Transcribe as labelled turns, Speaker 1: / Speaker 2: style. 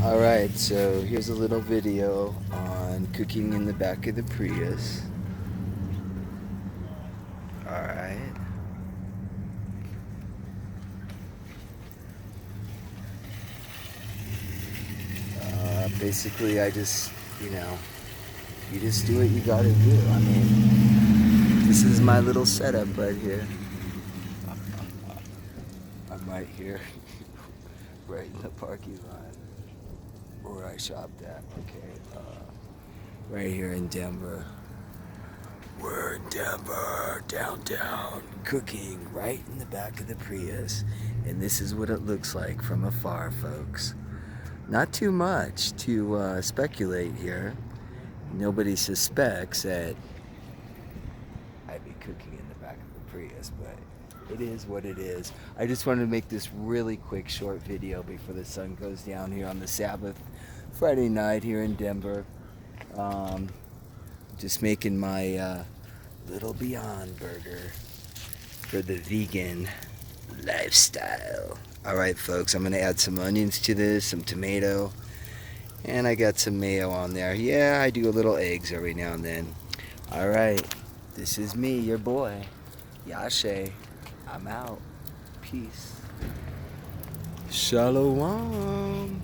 Speaker 1: Alright, so here's a little video on cooking in the back of the Prius. Alright. Basically, I just, you just do what you gotta do. I mean, this is my little setup right here. I'm right here, right in the parking lot where I shopped at. Okay, right here in Denver. We're in Denver, downtown, cooking right in the back of the Prius. And this is what it looks like from afar, folks. Not too much to speculate here. Nobody suspects that I'd be cooking in the back of the Prius, but it is what it is. I just wanted to make this really quick, short video before the sun goes down here on the Sabbath Friday night here in Denver. Just making my little Beyond Burger for the vegan lifestyle. Alright folks, I'm going to add some onions to this, some tomato, and I got some mayo on there. Yeah, I do a little eggs every now and then. Alright, this is me, your boy, Yashe. I'm out. Peace. Shalom.